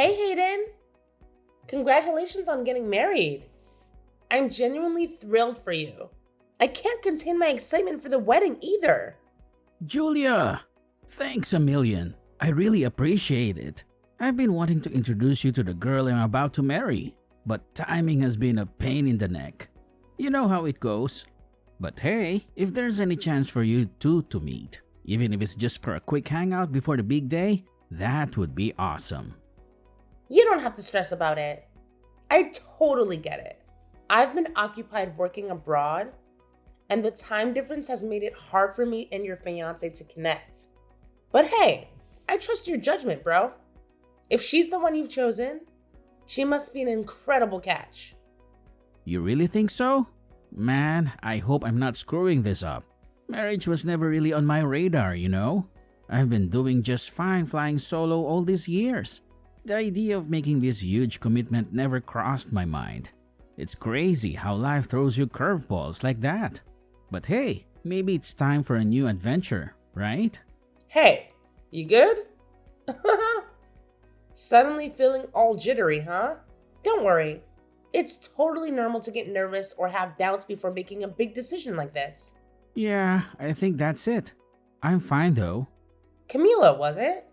Hey Hayden, congratulations on getting married. I'm genuinely thrilled for you. I can't contain my excitement for the wedding either. Julia! Thanks a million. I really appreciate it. I've been wanting to introduce you to the girl I'm about to marry, but timing has been a pain in the neck. You know how it goes. But hey, if there's any chance for you two to meet, even if it's just for a quick hangout before the big day, that would be awesome. You don't have to stress about it. I totally get it. I've been occupied working abroad, and the time difference has made it hard for me and your fiancé to connect. But hey, I trust your judgment, bro. If she's the one you've chosen, she must be an incredible catch. You really think so? Man, I hope I'm not screwing this up. Marriage was never really on my radar, you know? I've been doing just fine flying solo all these years. The idea of making this huge commitment never crossed my mind. It's crazy how life throws you curveballs like that. But hey, maybe it's time for a new adventure, right? Hey, you good? Suddenly feeling all jittery, huh? Don't worry. It's totally normal to get nervous or have doubts before making a big decision like this. Yeah, I think that's it. I'm fine though. Camila, was it?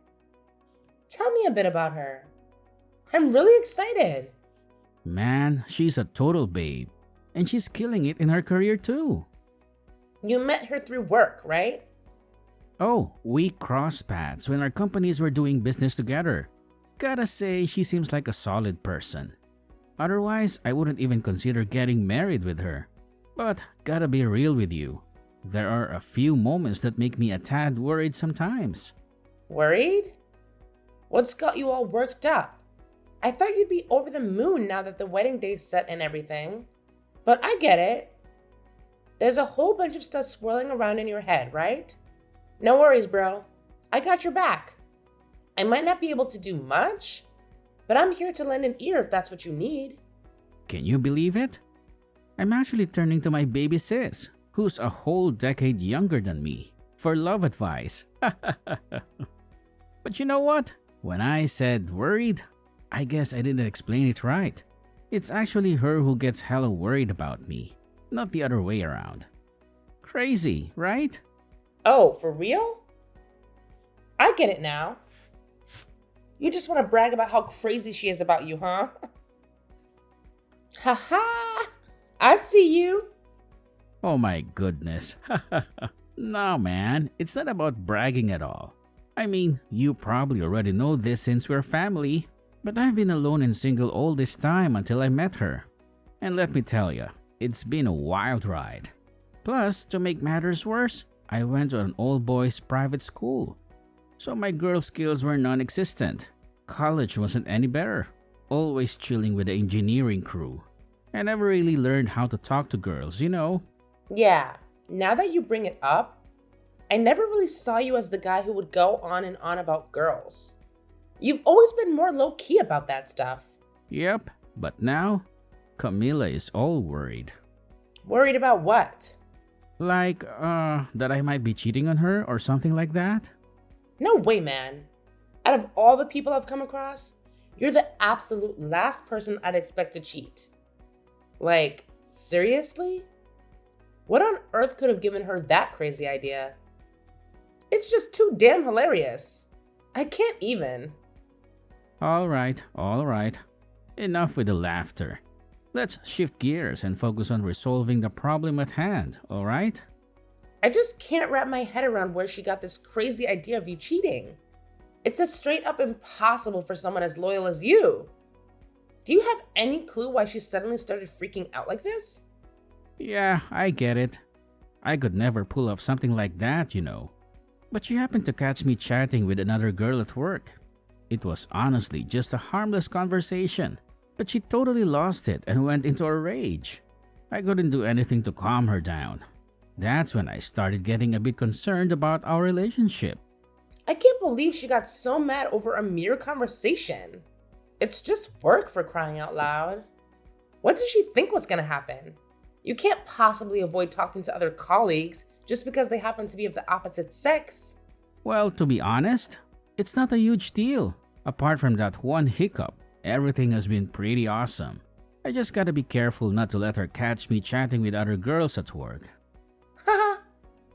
Tell me a bit about her. I'm really excited. Man, she's a total babe. And she's killing it in her career too. You met her through work, right? Oh, we crossed paths when our companies were doing business together. Gotta say, she seems like a solid person. Otherwise, I wouldn't even consider getting married with her. But gotta be real with you. There are a few moments that make me a tad worried sometimes. Worried? What's got you all worked up? I thought you'd be over the moon now that the wedding day's set and everything. But I get it. There's a whole bunch of stuff swirling around in your head, right? No worries, bro. I got your back. I might not be able to do much, but I'm here to lend an ear if that's what you need. Can you believe it? I'm actually turning to my baby sis, who's a whole decade younger than me, for love advice. But you know what? When I said worried, I guess I didn't explain it right. It's actually her who gets hella worried about me, not the other way around. Crazy, right? Oh, for real? I get it now. You just want to brag about how crazy she is about you, huh? Haha! I see you. Oh my goodness. No man, it's not about bragging at all. I mean, you probably already know this since we're family, but I've been alone and single all this time until I met her. And let me tell ya, it's been a wild ride. Plus, to make matters worse, I went to an all-boys private school. So my girl skills were non-existent. College wasn't any better. Always chilling with the engineering crew. I never really learned how to talk to girls, you know? Yeah, now that you bring it up, I never really saw you as the guy who would go on and on about girls. You've always been more low-key about that stuff. Yep, but now, Camila is all worried. Worried about what? Like, that I might be cheating on her or something like that? No way, man. Out of all the people I've come across, you're the absolute last person I'd expect to cheat. Like, seriously? What on earth could have given her that crazy idea? It's just too damn hilarious. I can't even. All right. Enough with the laughter. Let's shift gears and focus on resolving the problem at hand, alright? I just can't wrap my head around where she got this crazy idea of you cheating. It's a straight up impossible for someone as loyal as you. Do you have any clue why she suddenly started freaking out like this? Yeah, I get it. I could never pull off something like that, you know. But she happened to catch me chatting with another girl at work. It was honestly just a harmless conversation, but she totally lost it and went into a rage. I couldn't do anything to calm her down. That's when I started getting a bit concerned about our relationship. I can't believe she got so mad over a mere conversation. It's just work, for crying out loud. What did she think was gonna happen? You can't possibly avoid talking to other colleagues just because they happen to be of the opposite sex. Well, to be honest, it's not a huge deal. Apart from that one hiccup, everything has been pretty awesome. I just gotta be careful not to let her catch me chatting with other girls at work. Haha.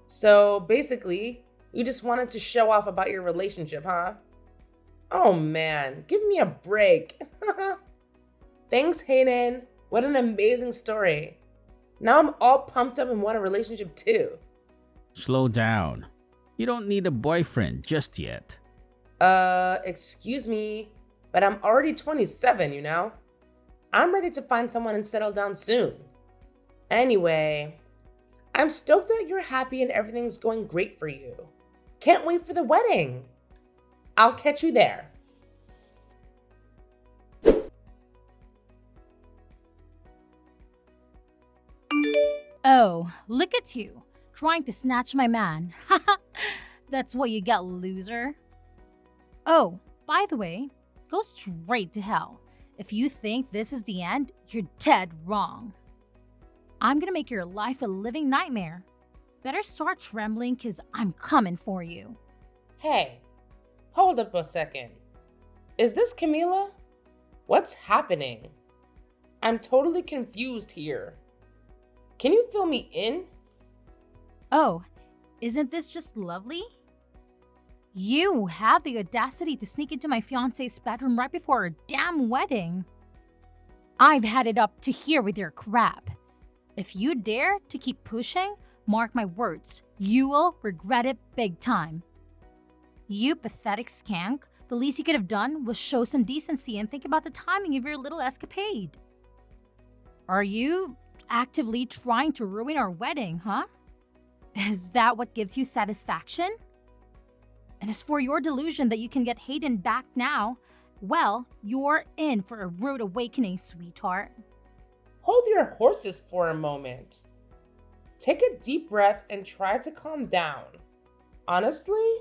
So basically, you just wanted to show off about your relationship, huh? Oh man, give me a break. Thanks, Hayden. What an amazing story. Now I'm all pumped up and want a relationship too. Slow down. You don't need a boyfriend just yet. Excuse me, but I'm already 27, you know? I'm ready to find someone and settle down soon. Anyway, I'm stoked that you're happy and everything's going great for you. Can't wait for the wedding. I'll catch you there. Oh, look at you, trying to snatch my man. Haha, that's what you get, loser. Oh, by the way, go straight to hell. If you think this is the end, you're dead wrong. I'm gonna make your life a living nightmare. Better start trembling, cause I'm coming for you. Hey, hold up a second. Is this Camila? What's happening? I'm totally confused here. Can you fill me in? Oh, isn't this just lovely? You have the audacity to sneak into my fiancé's bedroom right before our damn wedding. I've had it up to here with your crap. If you dare to keep pushing, mark my words, you will regret it big time. You pathetic skank, the least you could have done was show some decency and think about the timing of your little escapade. Are you actively trying to ruin our wedding, huh? Is that what gives you satisfaction? And as for your delusion that you can get Hayden back now, well, you're in for a rude awakening, sweetheart. Hold your horses for a moment. Take a deep breath and try to calm down. Honestly,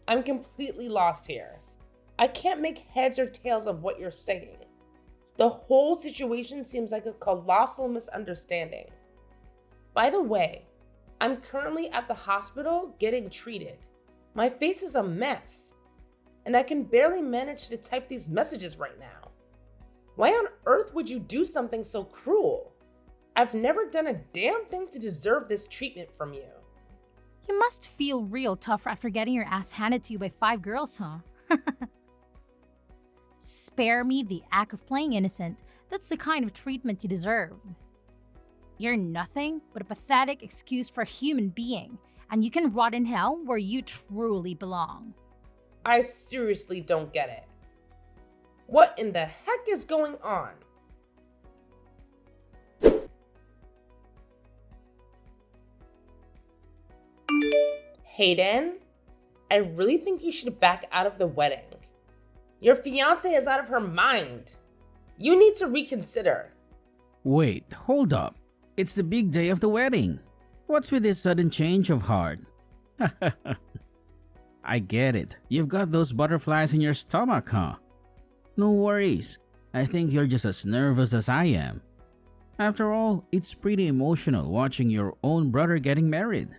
I'm completely lost here. I can't make heads or tails of what you're saying. The whole situation seems like a colossal misunderstanding. By the way, I'm currently at the hospital getting treated. My face is a mess, and I can barely manage to type these messages right now. Why on earth would you do something so cruel? I've never done a damn thing to deserve this treatment from you. You must feel real tough after getting your ass handed to you by 5 girls, huh? Spare me the act of playing innocent. That's the kind of treatment you deserve. You're nothing but a pathetic excuse for a human being, and you can rot in hell where you truly belong. I seriously don't get it. What in the heck is going on? Hayden, I really think you should back out of the wedding. Your fiancée is out of her mind. You need to reconsider. Wait, hold up. It's the big day of the wedding. What's with this sudden change of heart? I get it. You've got those butterflies in your stomach, huh? No worries. I think you're just as nervous as I am. After all, it's pretty emotional watching your own brother getting married.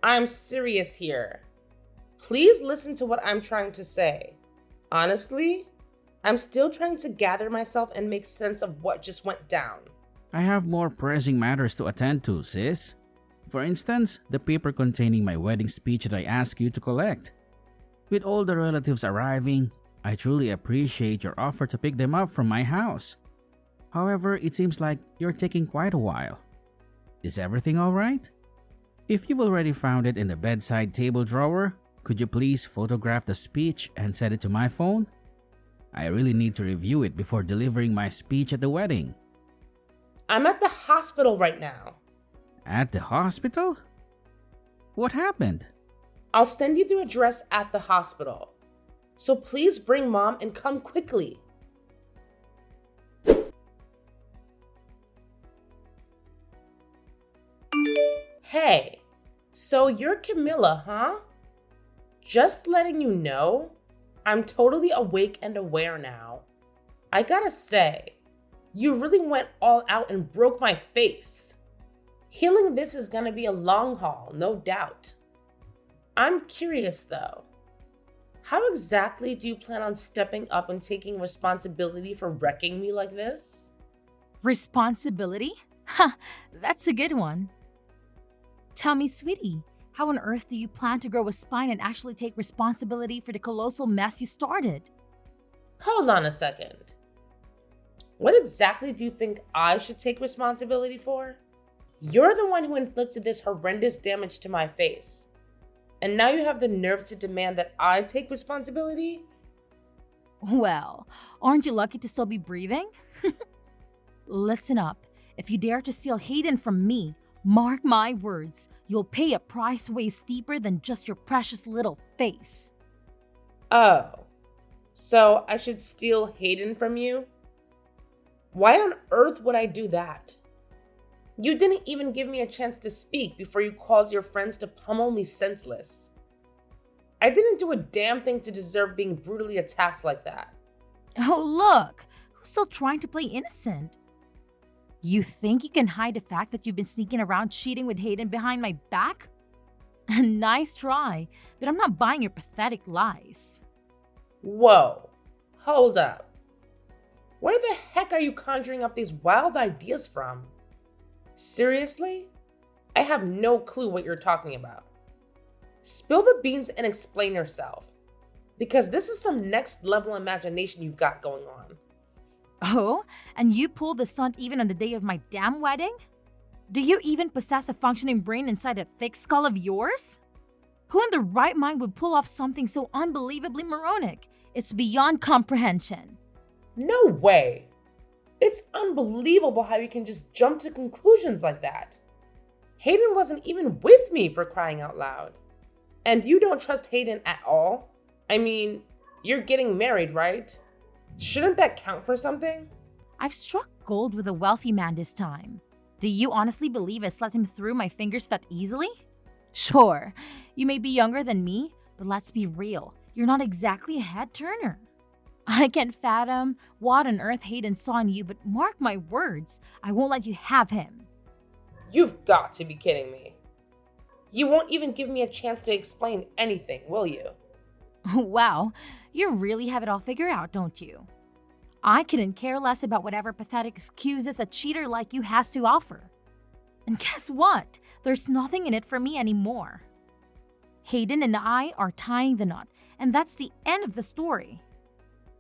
I'm serious here. Please listen to what I'm trying to say. Honestly, I'm still trying to gather myself and make sense of what just went down. I have more pressing matters to attend to, sis. For instance, the paper containing my wedding speech that I asked you to collect. With all the relatives arriving, I truly appreciate your offer to pick them up from my house. However, it seems like you're taking quite a while. Is everything alright? If you've already found it in the bedside table drawer, could you please photograph the speech and send it to my phone? I really need to review it before delivering my speech at the wedding. I'm at the hospital right now. At the hospital? What happened? I'll send you the address at the hospital. So please bring mom and come quickly. Hey, so you're Camilla, huh? Just letting you know, I'm totally awake and aware now. I gotta say, you really went all out and broke my face. Healing this is gonna be a long haul, no doubt. I'm curious though. How exactly do you plan on stepping up and taking responsibility for wrecking me like this? Responsibility? Ha, that's a good one. Tell me, sweetie, how on earth do you plan to grow a spine and actually take responsibility for the colossal mess you started? Hold on a second. What exactly do you think I should take responsibility for? You're the one who inflicted this horrendous damage to my face. And now you have the nerve to demand that I take responsibility? Well, aren't you lucky to still be breathing? Listen up. If you dare to steal Hayden from me, mark my words, you'll pay a price way steeper than just your precious little face. Oh, so I should steal Hayden from you? Why on earth would I do that? You didn't even give me a chance to speak before you caused your friends to pummel me senseless. I didn't do a damn thing to deserve being brutally attacked like that. Oh, look, who's still trying to play innocent? You think you can hide the fact that you've been sneaking around cheating with Hayden behind my back? Nice try, but I'm not buying your pathetic lies. Whoa, hold up. Where the heck are you conjuring up these wild ideas from? Seriously? I have no clue what you're talking about. Spill the beans and explain yourself, because this is some next level imagination you've got going on. Oh, and you pulled the stunt even on the day of my damn wedding? Do you even possess a functioning brain inside that thick skull of yours? Who in the right mind would pull off something so unbelievably moronic? It's beyond comprehension. No way. It's unbelievable how you can just jump to conclusions like that. Hayden wasn't even with me, for crying out loud. And you don't trust Hayden at all? I mean, you're getting married, right? Shouldn't that count for something? I've struck gold with a wealthy man this time. Do you honestly believe I let him through my fingers that easily? Sure, you may be younger than me, but let's be real, you're not exactly a head turner. I can't fathom what on earth Hayden saw in you, but mark my words, I won't let you have him. You've got to be kidding me. You won't even give me a chance to explain anything, will you? Wow, you really have it all figured out, don't you? I couldn't care less about whatever pathetic excuses a cheater like you has to offer. And guess what? There's nothing in it for me anymore. Hayden and I are tying the knot, and that's the end of the story.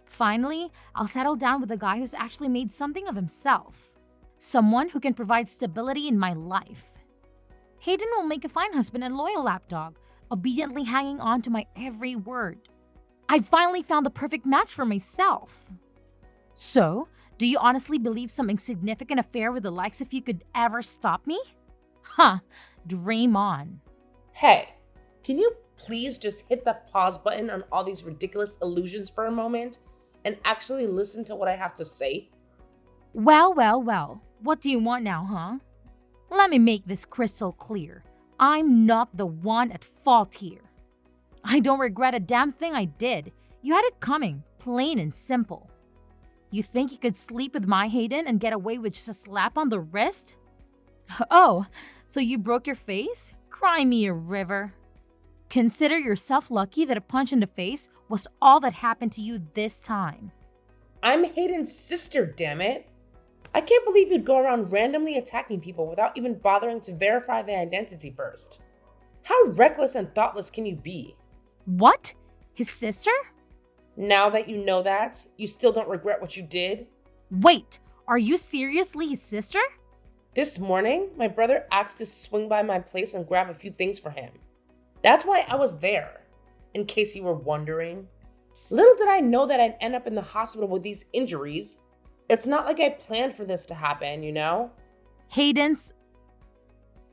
Finally, I'll settle down with a guy who's actually made something of himself. Someone who can provide stability in my life. Hayden will make a fine husband and loyal lapdog, obediently hanging on to my every word. I finally found the perfect match for myself. So, do you honestly believe some insignificant affair with the likes of you could ever stop me? Huh, dream on. Hey, can you please just hit the pause button on all these ridiculous illusions for a moment and actually listen to what I have to say? Well, what do you want now, huh? Let me make this crystal clear. I'm not the one at fault here. I don't regret a damn thing I did. You had it coming, plain and simple. You think you could sleep with my Hayden and get away with just a slap on the wrist? Oh, so you broke your face? Cry me a river. Consider yourself lucky that a punch in the face was all that happened to you this time. I'm Hayden's sister, damn it. I can't believe you'd go around randomly attacking people without even bothering to verify their identity first. How reckless and thoughtless can you be? What? His sister? Now that you know that, you still don't regret what you did? Wait, are you seriously his sister? This morning, my brother asked to swing by my place and grab a few things for him. That's why I was there, in case you were wondering. Little did I know that I'd end up in the hospital with these injuries. It's not like I planned for this to happen, you know? Hayden's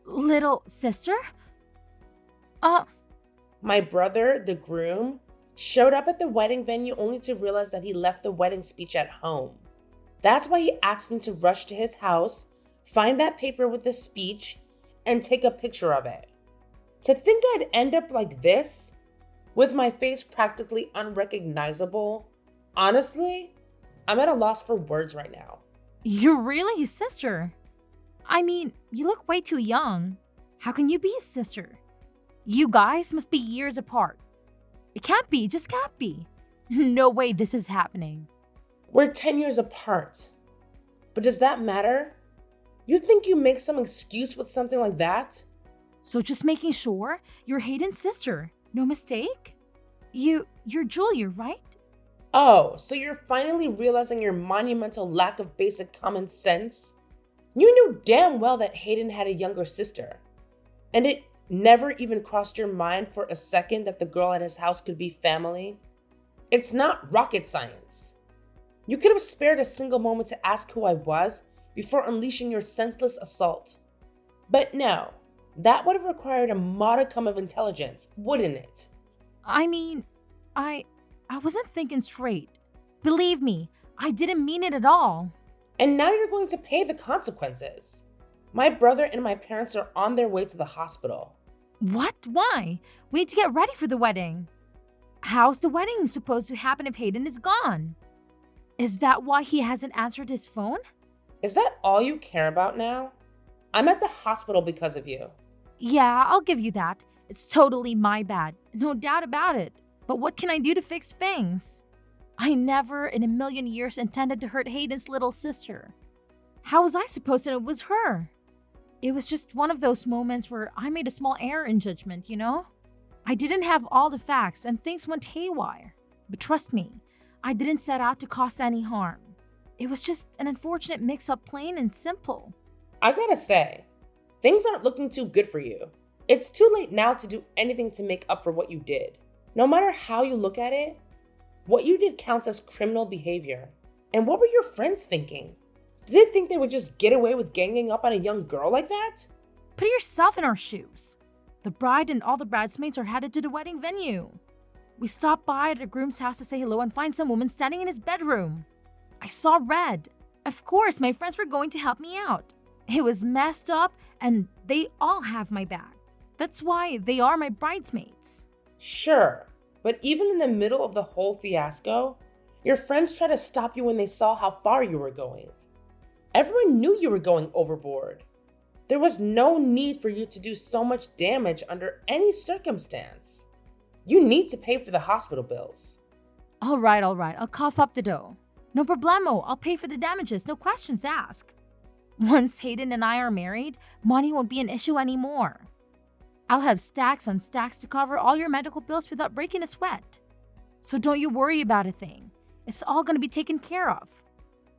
little sister? My brother, the groom, showed up at the wedding venue only to realize that he left the wedding speech at home. That's why he asked me to rush to his house, find that paper with the speech, and take a picture of it. To think I'd end up like this, with my face practically unrecognizable, honestly, I'm at a loss for words right now. You're really his sister. I mean, you look way too young. How can you be his sister? You guys must be years apart. It can't be, it just can't be. No way this is happening. We're 10 years apart. But does that matter? You think you make some excuse with something like that? So just making sure, you're Hayden's sister, no mistake? You're Julia, right? Oh, so you're finally realizing your monumental lack of basic common sense? You knew damn well that Hayden had a younger sister. And it never even crossed your mind for a second that the girl at his house could be family? It's not rocket science. You could have spared a single moment to ask who I was before unleashing your senseless assault. But no, that would have required a modicum of intelligence, wouldn't it? I mean, I wasn't thinking straight. Believe me, I didn't mean it at all. And now you're going to pay the consequences. My brother and my parents are on their way to the hospital. What? Why? We need to get ready for the wedding. How's the wedding supposed to happen if Hayden is gone? Is that why he hasn't answered his phone? Is that all you care about now? I'm at the hospital because of you. Yeah, I'll give you that. It's totally my bad. No doubt about it. But what can I do to fix things? I never in a million years intended to hurt Hayden's little sister. How was I supposed to know it was her? It was just one of those moments where I made a small error in judgment, you know? I didn't have all the facts and things went haywire. But trust me, I didn't set out to cause any harm. It was just an unfortunate mix-up, plain and simple. I gotta say, things aren't looking too good for you. It's too late now to do anything to make up for what you did. No matter how you look at it, what you did counts as criminal behavior. And what were your friends thinking? Did they think they would just get away with ganging up on a young girl like that? Put yourself in our shoes. The bride and all the bridesmaids are headed to the wedding venue. We stopped by at the groom's house to say hello and find some woman standing in his bedroom. I saw red. Of course, my friends were going to help me out. It was messed up and they all have my back. That's why they are my bridesmaids. Sure, but even in the middle of the whole fiasco, your friends tried to stop you when they saw how far you were going. Everyone knew you were going overboard. There was no need for you to do so much damage under any circumstance. You need to pay for the hospital bills. All right, I'll cough up the dough. No problemo, I'll pay for the damages, no questions asked. Once Hayden and I are married, money won't be an issue anymore. I'll have stacks on stacks to cover all your medical bills without breaking a sweat. So don't you worry about a thing. It's all going to be taken care of.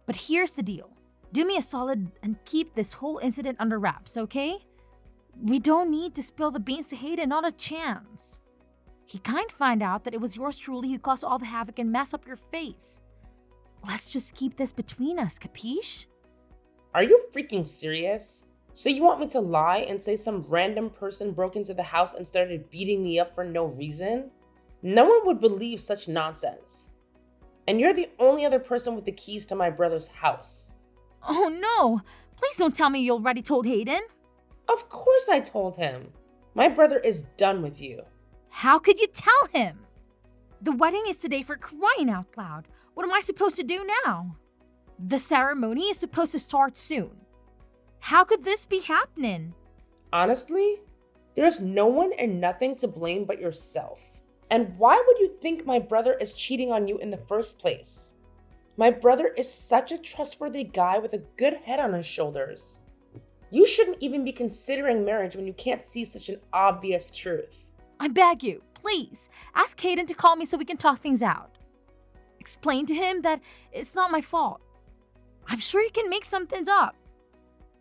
But here's the deal. Do me a solid and keep this whole incident under wraps, okay? We don't need to spill the beans to Hayden, not a chance. He can't find out that it was yours truly who caused all the havoc and mess up your face. Let's just keep this between us, capiche? Are you freaking serious? So you want me to lie and say some random person broke into the house and started beating me up for no reason? No one would believe such nonsense. And you're the only other person with the keys to my brother's house. Oh no! Please don't tell me you already told Hayden. Of course I told him. My brother is done with you. How could you tell him? The wedding is today, for crying out loud. What am I supposed to do now? The ceremony is supposed to start soon. How could this be happening? Honestly, there's no one and nothing to blame but yourself. And why would you think my brother is cheating on you in the first place? My brother is such a trustworthy guy with a good head on his shoulders. You shouldn't even be considering marriage when you can't see such an obvious truth. I beg you, please, ask Hayden to call me so we can talk things out. Explain to him that it's not my fault. I'm sure you can make some things up.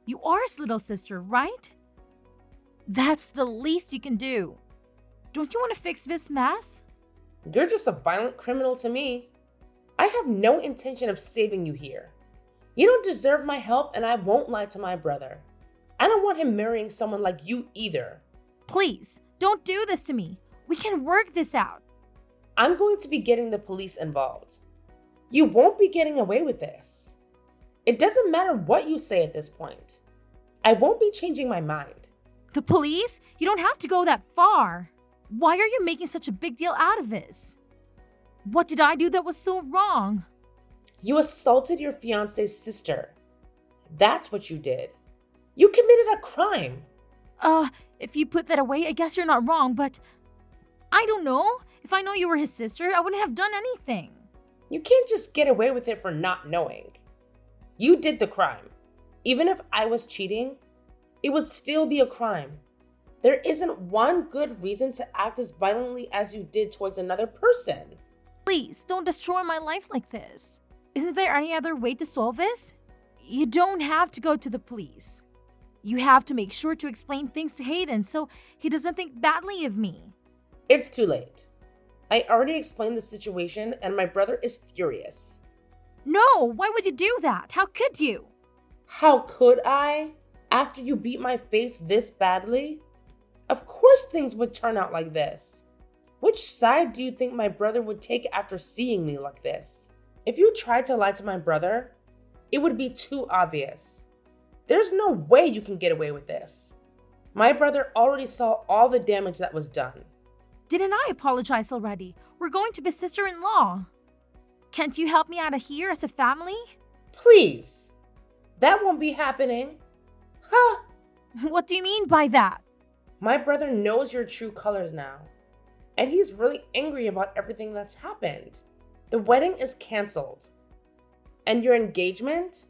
You are his little sister, right? That's the least you can do. Don't you want to fix this mess? You're just a violent criminal to me. I have no intention of saving you here. You don't deserve my help, and I won't lie to my brother. I don't want him marrying someone like you either. Please, don't do this to me. We can work this out. I'm going to be getting the police involved. You won't be getting away with this. It doesn't matter what you say at this point. I won't be changing my mind. The police? You don't have to go that far. Why are you making such a big deal out of this? What did I do that was so wrong? You assaulted your fiance's sister. That's what you did. You committed a crime. If you put that away, I guess you're not wrong, but I don't know. If I know you were his sister, I wouldn't have done anything. You can't just get away with it for not knowing. You did the crime. Even if I was cheating, it would still be a crime. There isn't one good reason to act as violently as you did towards another person. Please, don't destroy my life like this. Isn't there any other way to solve this? You don't have to go to the police. You have to make sure to explain things to Hayden so he doesn't think badly of me. It's too late. I already explained the situation and my brother is furious. No, why would you do that? How could you? How could I? After you beat my face this badly? Of course things would turn out like this. Which side do you think my brother would take after seeing me like this? If you tried to lie to my brother, it would be too obvious. There's no way you can get away with this. My brother already saw all the damage that was done. Didn't I apologize already? We're going to be sister-in-law. Can't you help me out of here as a family? Please. That won't be happening. Huh? What do you mean by that? My brother knows your true colors now. And he's really angry about everything that's happened. The wedding is canceled. And your engagement?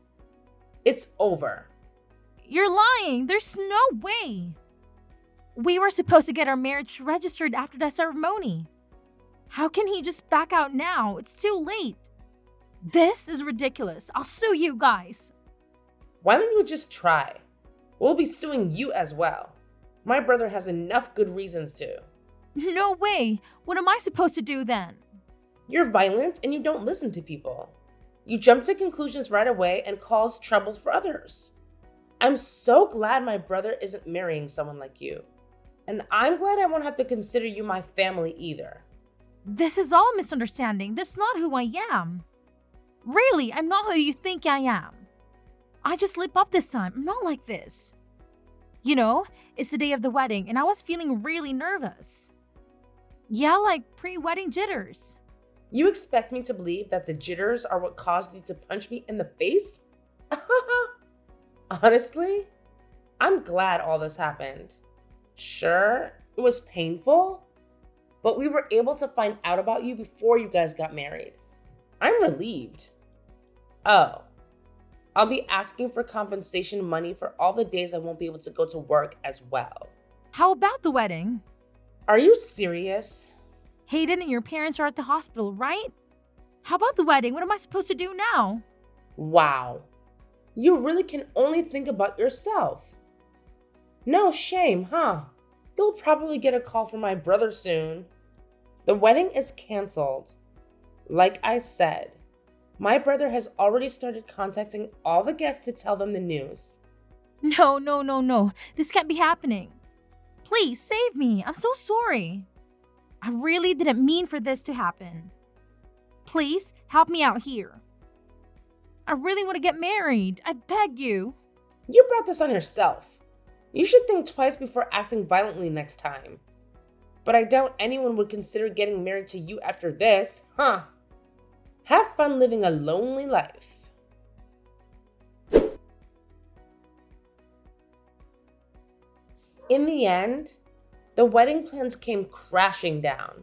It's over. You're lying. There's no way. We were supposed to get our marriage registered after the ceremony. How can he just back out now? It's too late. This is ridiculous. I'll sue you guys. Why don't you just try? We'll be suing you as well. My brother has enough good reasons to. No way. What am I supposed to do then? You're violent and you don't listen to people. You jump to conclusions right away and cause trouble for others. I'm so glad my brother isn't marrying someone like you. And I'm glad I won't have to consider you my family either. This is all a misunderstanding. That's not who I am. Really, I'm not who you think I am. I just slip up this time. I'm not like this. You know, it's the day of the wedding and I was feeling really nervous. Yeah, like pre-wedding jitters. You expect me to believe that the jitters are what caused you to punch me in the face? Honestly, I'm glad all this happened. Sure, it was painful, but we were able to find out about you before you guys got married. I'm relieved. Oh, I'll be asking for compensation money for all the days I won't be able to go to work as well. How about the wedding? Are you serious? Hayden and your parents are at the hospital, right? How about the wedding? What am I supposed to do now? Wow. You really can only think about yourself. No shame, huh? You'll probably get a call from my brother soon. The wedding is canceled. Like I said, my brother has already started contacting all the guests to tell them the news. No. This can't be happening. Please save me. I'm so sorry. I really didn't mean for this to happen. Please help me out here. I really want to get married. I beg you. You brought this on yourself. You should think twice before acting violently next time. But I doubt anyone would consider getting married to you after this, huh? Have fun living a lonely life. In the end, the wedding plans came crashing down.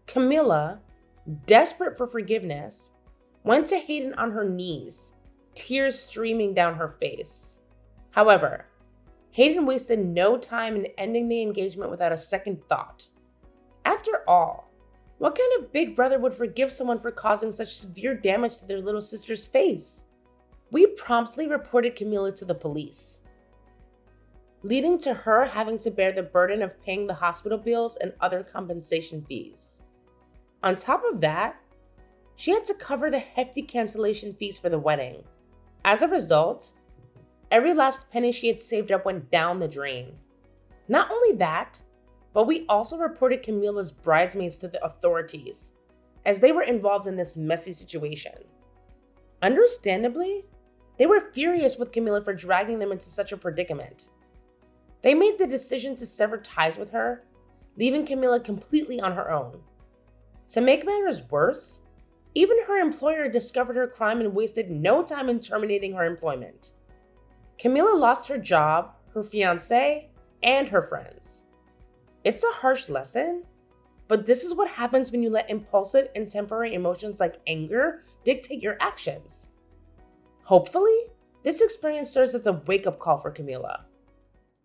Camilla, desperate for forgiveness, went to Hayden on her knees, tears streaming down her face. However, Hayden wasted no time in ending the engagement without a second thought. After all, what kind of big brother would forgive someone for causing such severe damage to their little sister's face? We promptly reported Camilla to the police, leading to her having to bear the burden of paying the hospital bills and other compensation fees. On top of that, she had to cover the hefty cancellation fees for the wedding. As a result, every last penny she had saved up went down the drain. Not only that, but we also reported Camilla's bridesmaids to the authorities, as they were involved in this messy situation. Understandably, they were furious with Camilla for dragging them into such a predicament. They made the decision to sever ties with her, leaving Camilla completely on her own. To make matters worse, even her employer discovered her crime and wasted no time in terminating her employment. Camilla lost her job, her fiancé, and her friends. It's a harsh lesson, But this is what happens when you let impulsive and temporary emotions like anger dictate your actions. Hopefully, this experience serves as a wake-up call for Camila.